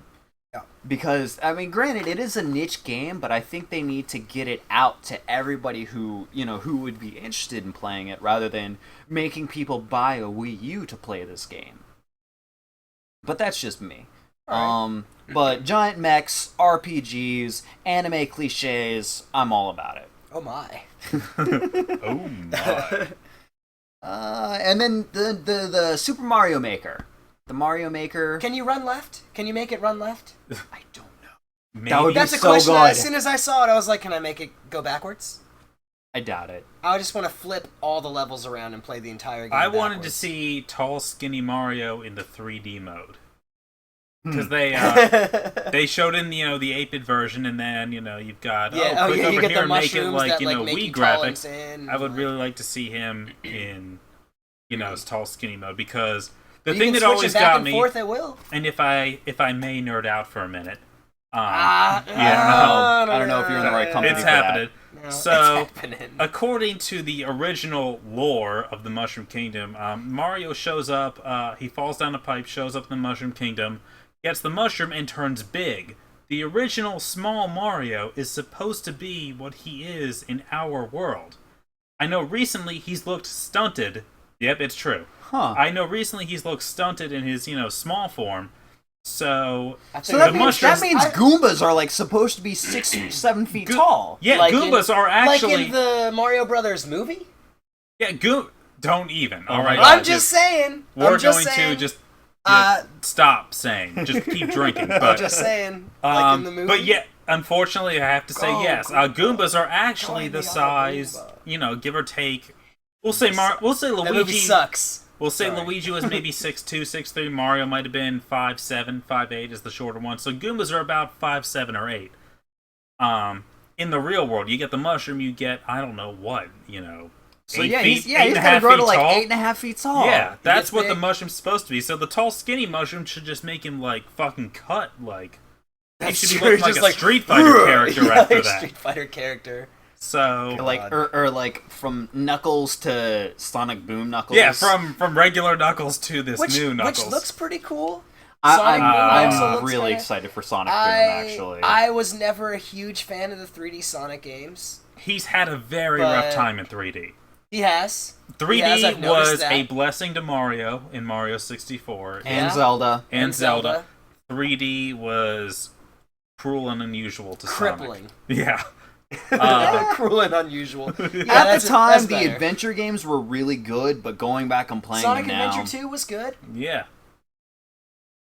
Yeah.
Because, I mean, granted, it is a niche game, but I think they need to get it out to everybody who would be interested in playing it, rather than making people buy a Wii U to play this game. but that's just me.
All
But giant mechs, RPGs, anime cliches, I'm all about it.
Oh my.
Oh my.
And then the Super Mario Maker. The Mario Maker.
Can you run left? Can you make it run left?
I don't know.
Maybe.
That would be
That's a
so
question.
good.
As soon as I saw it, I was like, can I make it go backwards?
I doubt it.
I just want to flip all the levels around and play the entire game
I wanted to
backwards.
see tall, skinny Mario in the 3D mode. Because they showed in the 8-bit version, and then you've got click over
you get
here
the
and make it
mushrooms
like
that make
Wii
you tall and
graphics.
thin,
I would
like-
really like to see him in his tall, skinny mode, because the
You
thing
can
that
switch
always
it back
got
and
me,
forth, it will.
and if I may nerd out for a minute,
I don't know if you're in the right company.
it's
for that.
happening.
No,
So,
it's happening.
according to the original lore of the Mushroom Kingdom, Mario shows up, he falls down a pipe, shows up in the Mushroom Kingdom, gets the mushroom, and turns big. The original small Mario is supposed to be what he is in our world. I know recently he's looked stunted. Yep, it's true.
Huh.
I know recently he's looked stunted in his, small form. So,
So that
the
means,
mushrooms-
Goombas are like supposed to be 6-7 feet tall.
yeah,
Like
Goombas are actually...
like in the Mario Brothers movie.
Yeah, don't even.
Oh
All
my
right,
God.
I'm
guys,
just saying.
We're
I'm just
going
saying.
to just
Uh,
stop saying. Just keep drinking.
I'm
But
just saying. Like in the movie.
but yeah, unfortunately, I have to say
Go,
yes.
Goomba.
Goombas are actually
Join
the
me,
size,
Goomba.
give or take. We'll say
that movie
Luigi.
sucks.
We'll say
Sorry.
Luigi was maybe 6'2", 6'3". Mario might have been 5'7", 5'8" is the shorter one. So Goombas are about 5'7" or 8. In the real world, you get the mushroom, you get I don't know what,
So
8
yeah,
feet,
he's
8.5
gonna grow to
feet
like
tall.
8.5 feet tall.
Yeah, that's
gets
what the
big.
mushroom's supposed to be. So the tall, skinny mushroom should just make him like fucking cut like. He should be
true,
looking like
just
a Street Fighter character
yeah,
after
like
that.
Street Fighter character.
So
Like or like from Knuckles to Sonic Boom Knuckles.
yeah, from regular Knuckles to this new Knuckles.
Which looks pretty cool.
I'm
also looks
really
kinda-
excited for Sonic Boom actually.
I was never a huge fan of the 3D Sonic games.
He's had a very
But-
rough time in 3D.
He has.
3D
Yes, I've noticed
was
that.
a blessing to Mario in Mario 64
and
Yeah.
Zelda.
and Zelda. 3D was cruel and unusual to
Crippling.
Sonic. Yeah.
Cruel and unusual. Yeah,
At
that's
the time,
that's
the
better.
adventure games were really good, but going back and playing
Sonic
them now,
Adventure 2 was good.
Yeah.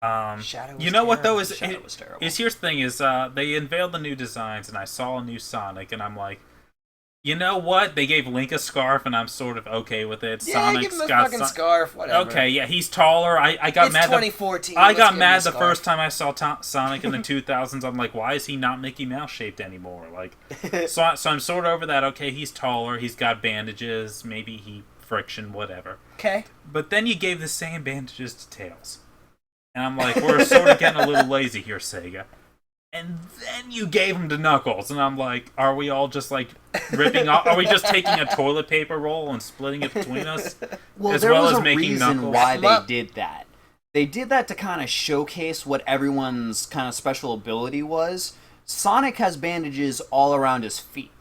Shadow was
You know what though
terrible.
Shadow was terrible.
here's the thing is they unveiled the new designs and I saw a new Sonic and I'm like, you know what? They gave Link a scarf and I'm sort of okay with it.
Yeah,
Sonic's
give him a
got
fucking scarf, whatever.
Okay, yeah, he's taller. I got
It's
mad.
2014.
I
let's
got
give him
mad
a
the
scarf.
first time I saw Sonic in the 2000s. I'm like, why is he not Mickey Mouse shaped anymore? Like, so I'm sort of over that. Okay, he's taller. He's got bandages. Maybe he friction, whatever.
Okay.
But then you gave the same bandages to Tails. And I'm like, we're sort of getting a little lazy here, Sega. And then you gave him to Knuckles. And I'm like, are we all just like ripping off? Are we just taking a toilet paper roll and splitting it between us?
well,
as
there
well
was
as
a
making
reason
Knuckles?
why they
Well-
did that. They did that to kind of showcase what everyone's kind of special ability was. Sonic has bandages all around his feet.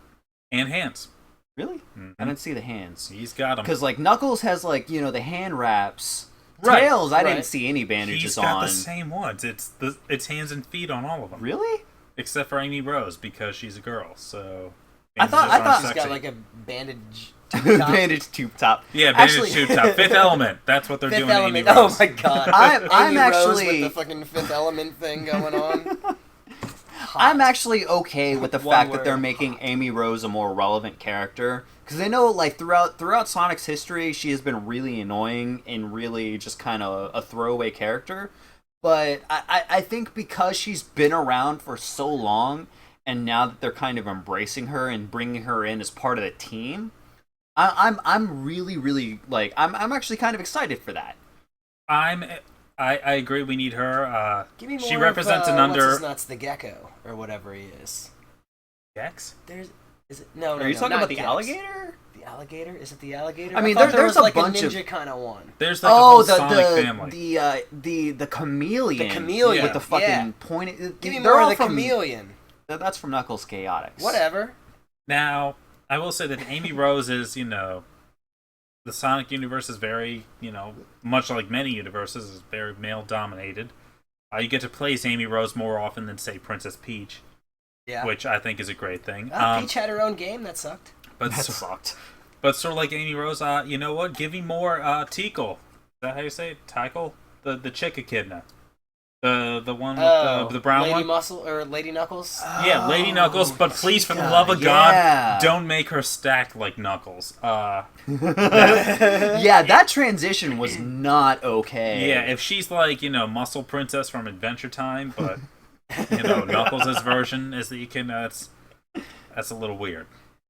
And hands.
Really?
Mhm.
I didn't see the hands.
He's got them.
Because like Knuckles has like the hand wraps.
Right,
Tails, I
right.
didn't see any bandages
He's got
on.
the same ones. It's hands and feet on all of them.
Really?
Except for Amy Rose because she's a girl. So
I thought-
bandages aren't
She's
sexy.
got like a bandage.
Bandage tube top.
yeah, bandage
Actually-
tube top. Fifth Element. That's what they're
Fifth
doing. to Amy
Element. Oh
Rose.
my god.
I'm
Amy Rose
actually-
with the fucking Fifth Element thing going on. Hot.
I'm actually okay with the
One
fact that
word,
they're making Amy Rose a more relevant character. Because I know, like, throughout Sonic's history, she has been really annoying and really just kind of a throwaway character. But I think because she's been around for so long, and now that they're kind of embracing her and bringing her in as part of the team, I'm really, really, like, I'm actually kind of excited for that.
I agree. We need her.
Give me more
she represents
of,
an under.
What's his nuts, the gecko or whatever he is.
Gex?
Is it no?
Are you talking
not
about the
Gex.
alligator?
The alligator? Is it the alligator?
I mean,
thought
there's
was
a
like
bunch
a
of-
ninja kind of one.
There's like a whole
Oh,
Sonic family.
the chameleon.
The chameleon,
with the fucking
yeah.
pointed.
Give me
they're
more
all
of the
from-
chameleon.
That's from Knuckles Chaotix.
Whatever.
Now, I will say that Amy Rose is, the Sonic universe is very, much like many universes, is very male dominated. You get to play as Amy Rose more often than, say, Princess Peach, which I think is a great thing.
Peach had her own game that sucked.
But
That sucked.
But sort of like Amy Rose, you know what? Give me more Tickle. Is that how you say it? Tickle? The chick echidna. The one with the brown
Lady
one?
Muscle or Lady Knuckles?
Yeah, Lady Knuckles, but please, for the love of God, don't make her stacked like Knuckles.
Yeah, that transition was not okay.
Yeah, if she's like, Muscle Princess from Adventure Time, but, Knuckles' version as the echidna, that's a little weird.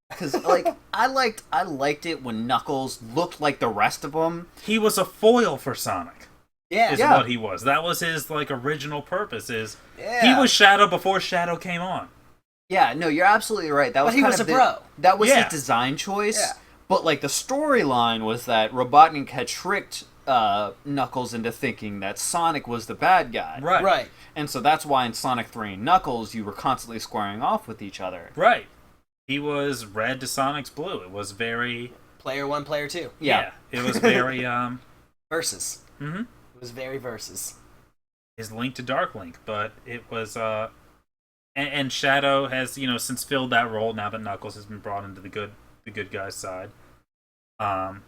Because, like, I liked it when Knuckles looked like the rest of them.
He was a foil for Sonic.
Yeah.
Is what he was. That was his, like, original purpose, he was Shadow before Shadow came on.
Yeah, no, you're absolutely right. That was
he was a bro.
That was his design choice. Yeah. But, like, the storyline was that Robotnik had tricked Knuckles into thinking that Sonic was the bad guy.
Right.
And so that's why in Sonic 3 and Knuckles, you were constantly squaring off with each other.
Right. He was red to Sonic's blue. It was very...
Player 1, player 2.
Yeah. It was very,
Versus.
Mm-hmm.
It was very versus.
His Link to Dark Link, but it was, and Shadow has, since filled that role now that Knuckles has been brought into the good guy's side. And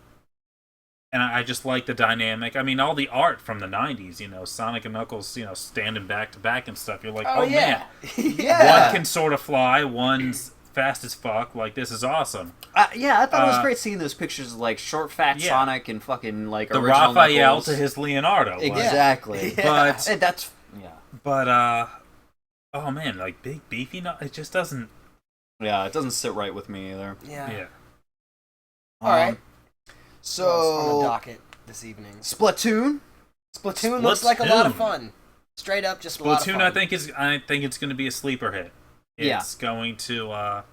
I just like the dynamic. I mean, all the art from the 90s, Sonic and Knuckles, standing back to back and stuff. You're like, oh man.
Yeah.
One can sort of fly, one's fast as fuck. Like, this is awesome.
Yeah, I thought it was great seeing those pictures of, like, short, fat Sonic and fucking, like,
the
original
Raphael
Knuckles.
to his Leonardo.
Exactly.
But
that's... Yeah.
But, oh man, like, big, beefy, it just doesn't...
Yeah, it doesn't sit right with me either.
Yeah. Alright.
So...
on the docket this evening?
Splatoon
looks like a lot of fun. Straight up, just a lot of fun.
Splatoon, I think it's going to be a sleeper hit. It's going to,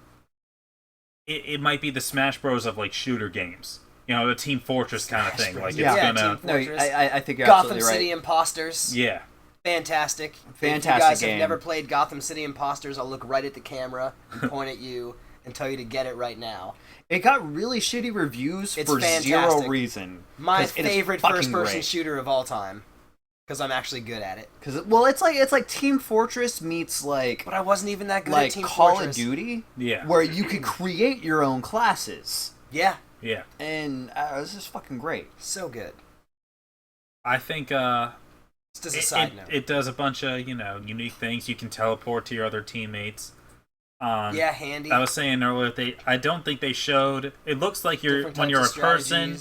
it might be the Smash Bros. Of, like, shooter games. The Team Fortress kind of thing. Like, it's gonna...
No, I think you're
Gotham
absolutely right.
City Imposters.
Yeah.
Fantastic. If you guys have never played Gotham City Imposters, I'll look right at the camera and point at you and tell you to get it right now.
It got really shitty reviews for
fantastic.
Zero reason.
My favorite first-person shooter of all time. Because I'm actually good at it.
It's like Team Fortress meets like...
But I wasn't even that good at Team
Call
Fortress.
of Duty?
Yeah.
Where you could create your own classes.
Yeah.
Yeah.
And it was just fucking great.
So good.
I think,
just as a side note.
It does a bunch of, unique things. You can teleport to your other teammates.
Handy.
I was saying earlier, I don't think they showed... It looks like when you're a person...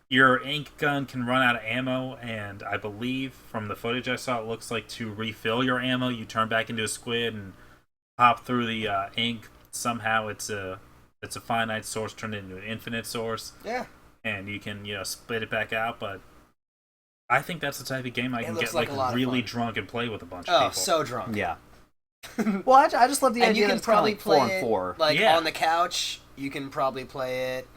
Your ink gun can run out of ammo, and I believe from the footage I saw, it looks like to refill your ammo, you turn back into a squid and pop through the ink. Somehow it's a finite source turned into an infinite source.
Yeah.
And you can, split it back out, but I think that's the type of game I can get like really drunk and play with a bunch of people.
Oh, so drunk.
Yeah. Well, I just love the idea
you can
that it's
probably
kind of like
play
4
it,
and 4.
on the couch. You can probably play it,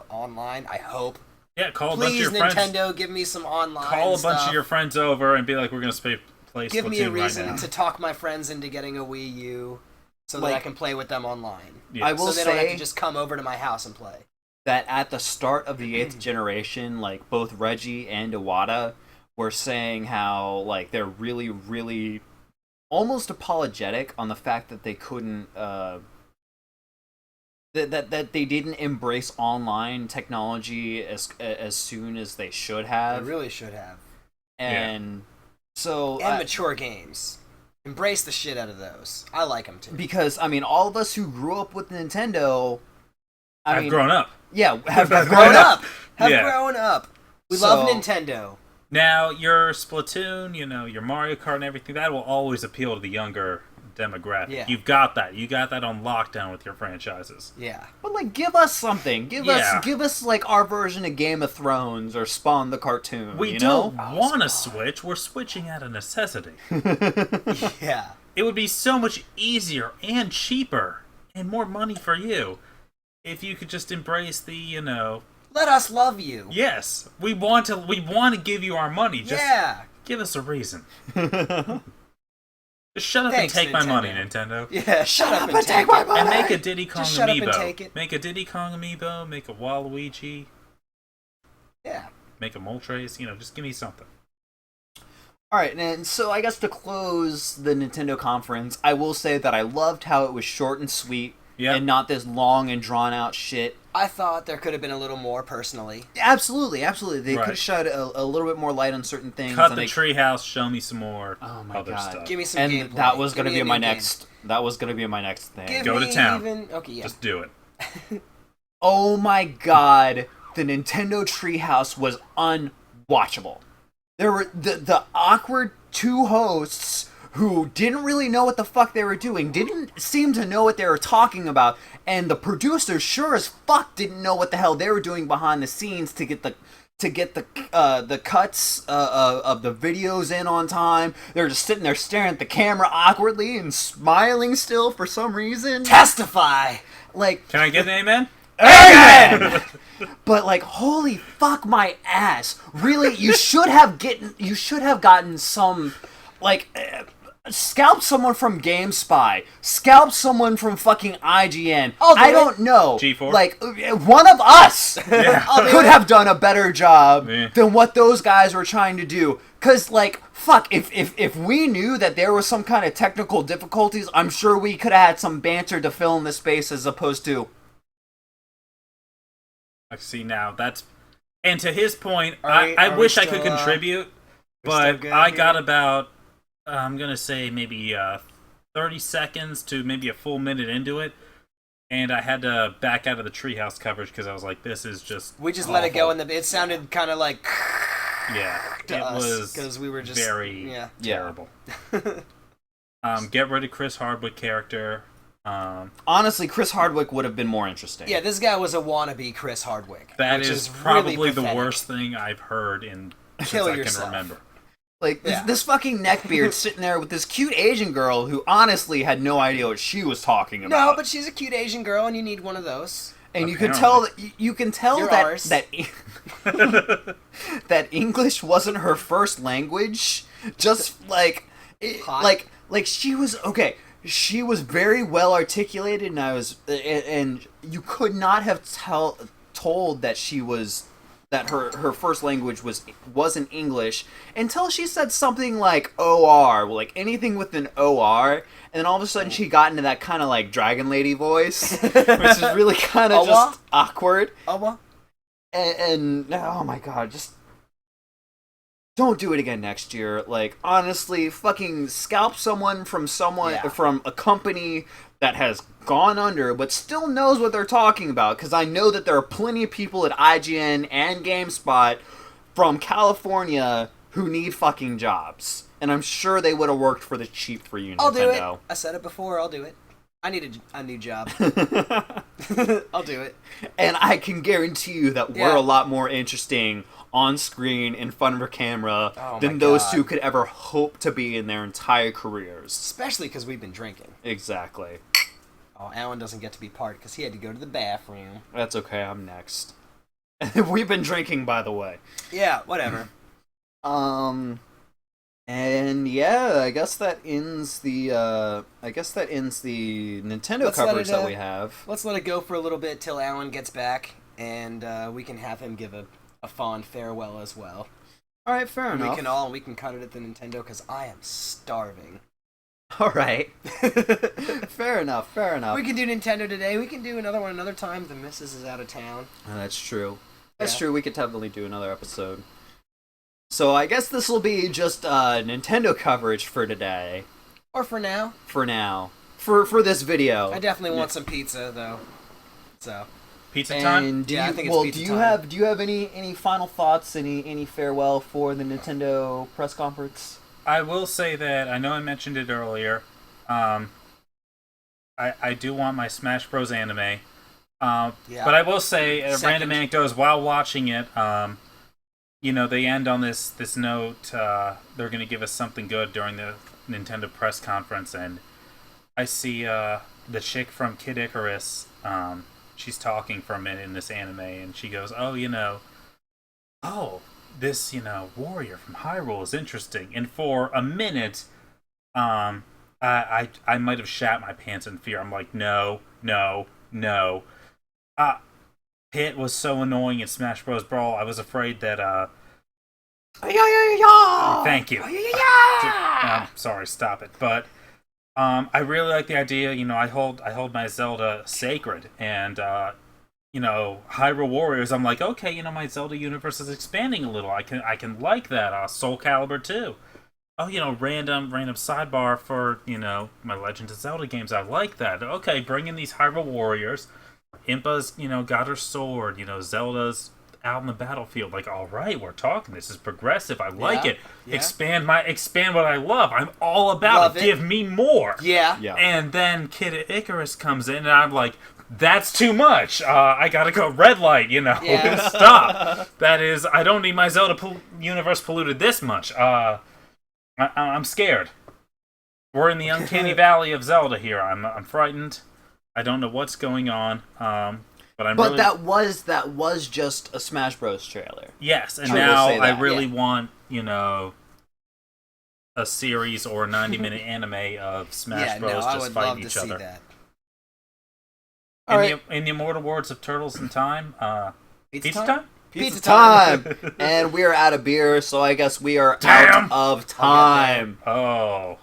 online, I hope.
Yeah, call a bunch of your friends.
Please, Nintendo, give me some online
Call a bunch of your friends over and be like, we're going to play Splatoon
Give me a reason
right now.
to talk my friends into getting a Wii U so that I can play with them online.
Yeah.
I will
so they don't have to just come over to my house and play.
That at the start of the 8th generation, like, both Reggie and Iwata were saying how, like, they're really, really almost apologetic on the fact that they couldn't... That they didn't embrace online technology as soon as they should have.
They really should have.
And so...
And mature games. Embrace the shit out of those. I like them too.
Because, I mean, all of us who grew up with Nintendo...
Have grown up.
Yeah, have
grown up. Grown up. We love Nintendo.
Now, your Splatoon, your Mario Kart and everything, that will always appeal to the younger demographic. Yeah. You've got that. You got that on lockdown with your franchises.
Yeah.
But, like, give us something. Give us like, our version of Game of Thrones or Spawn the cartoon,
We don't want to switch. We're switching out of necessity.
Yeah.
It would be so much easier and cheaper and more money for you if you could just embrace the,
Let us love you.
Yes. We want to give you our money. Just give us a reason. Just shut up and take my money, Nintendo.
Yeah, shut up and take my money.
And make a Diddy Kong
Just shut
amiibo.
Up and take it.
Make a Diddy Kong amiibo, make a Waluigi.
Yeah.
Make a Moltres, just give me something.
All right, and so I guess to close the Nintendo conference, I will say that I loved how it was short and sweet, and not this long and drawn out shit.
I thought there could have been a little more, personally.
Absolutely. They could have shed a little bit more light on certain things.
Cut the treehouse. Show me some more.
Oh my
other
God.
stuff.
Give me some gameplay.
And that was going to be my
game.
next. That was going to be my next thing.
Go to town.
Okay, yeah.
Just do it.
Oh my God, the Nintendo Treehouse was unwatchable. There were the awkward two hosts who didn't really know what the fuck they were doing, didn't seem to know what they were talking about, and the producers sure as fuck didn't know what the hell they were doing behind the scenes to get the cuts of the videos in on time. They're just sitting there staring at the camera awkwardly and smiling still for some reason.
Testify!
Like,
can I get an amen?
Amen! But like, holy fuck my ass! Really, you should have gotten some, like, scalp someone from GameSpy, scalp someone from fucking IGN. I don't know.
G4?
Like, one of us could have done a better job than what those guys were trying to do. Cause like, fuck, if we knew that there was some kind of technical difficulties, I'm sure we could have had some banter to fill in the space as opposed to.
I see now. And to his point, I wish I could contribute, but I got about, I'm gonna say maybe 30 seconds to maybe a full minute into it, and I had to back out of the Treehouse coverage because I was like, "This is just."
We just let it go, and it sounded kind of like.
Yeah,
to
it
us,
was
because we were just
very terrible. Get rid of Chris Hardwick character.
Honestly, Chris Hardwick would have been more interesting.
Yeah, this guy was a wannabe Chris Hardwick.
That
which
is
really
probably the
pathetic.
worst thing I've heard since I can remember.
Like, this fucking neckbeard sitting there with this cute Asian girl who honestly had no idea what she was talking about.
No, but she's a cute Asian girl, and you need one of those.
And you can tell that that English wasn't her first language. Just like she was okay. She was very well articulated, and you could not have told that she was that her first language wasn't English until she said something like OR, like anything with an OR, and then all of a sudden she got into that kind of like Dragon Lady voice, which is really kind of just awkward. And oh my God, just don't do it again next year. Like, honestly, fucking scalp someone from a company that has gone under but still knows what they're talking about, because I know that there are plenty of people at IGN and GameSpot from California who need fucking jobs, and I'm sure they would have worked for the cheap for you, Nintendo.
I'll do it. I said it before, I'll do it. I need a new job. I'll do it.
And I can guarantee you that we're a lot more interesting on screen in front of a camera than those two could ever hope to be in their entire careers.
Especially because we've been drinking.
Exactly.
Oh, Alan doesn't get to be part because he had to go to the bathroom.
That's okay, I'm next. We've been drinking, by the way.
Yeah, whatever.
And yeah, I guess that ends the Nintendo coverage that we have.
Let's let it go for a little bit till Alan gets back, and we can have him give a fond farewell as well.
All right, fair enough.
We can cut it at the Nintendo because I am starving.
All right. Fair enough.
We can do Nintendo today. We can do another one another time. The missus is out of town.
Oh, that's true. That's true. We could definitely do another episode. So I guess this will be just Nintendo coverage for today.
Or for now.
For now. For this video.
I definitely want some pizza though. So.
Pizza time?
And
I think it's pizza time.
Do you have any final thoughts, any farewell for the Nintendo press conference?
I will say that I know I mentioned it earlier. I do want my Smash Bros. Anime. But I will say random anecdotes while watching it. They end on this note. They're going to give us something good during the Nintendo press conference, and I see the chick from Kid Icarus. She's talking for a minute in this anime, and she goes, this, warrior from Hyrule is interesting. And for a minute, I might have shat my pants in fear. I'm like, no. hit was so annoying in Smash Bros. Brawl. I was afraid that thank you. Sorry, stop it. But I really like the idea. I hold my Zelda sacred, and Hyrule Warriors. I'm like, okay, my Zelda universe is expanding a little. I can like that. Soul Calibur 2. Oh, random sidebar for my Legend of Zelda games. I like that. Okay, bring in these Hyrule Warriors. Impa's got her sword. Zelda's out in the battlefield. Like, all right, we're talking. This is progressive. I like it.
Yeah.
Expand what I love. I'm all about it. Give me more.
Yeah.
And then Kid Icarus comes in, and I'm like, that's too much. I gotta go red light.
Yeah.
Stop. That is, I don't need my Zelda universe polluted this much. I'm scared. We're in the uncanny valley of Zelda here. I'm frightened. I don't know what's going on. But
that was just a Smash Bros. Trailer.
Yes, and
True,
now
we'll say that.
I really want a series or a 90-minute anime of Smash Bros.
I
just
would
fighting
love to
each
see
other.
that.
In the Immortal Words of Turtles in Time, pizza time?
Pizza time! And we are out of beer, so I guess we are out of time.
Oh.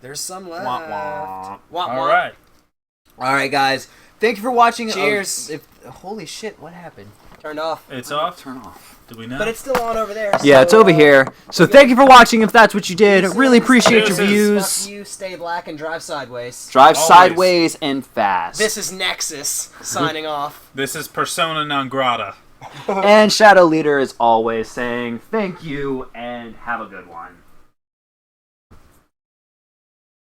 There's some left.
Wah, wah.
Wah, wah.
All right.
All right, guys. Thank you for watching.
Cheers.
Holy shit! What happened?
Turned off.
It's off?
Turn off.
Do we know?
But it's still on over there.
Yeah, it's over here. So thank you for watching. If that's what you did,
Deuces.
really appreciate your
Deuces.
views.
Fuck you, stay black, and drive sideways.
Drive
Always.
sideways and fast.
This is Nexus signing off.
This is Persona non grata.
And Shadow Leader is always saying thank you and have a good one.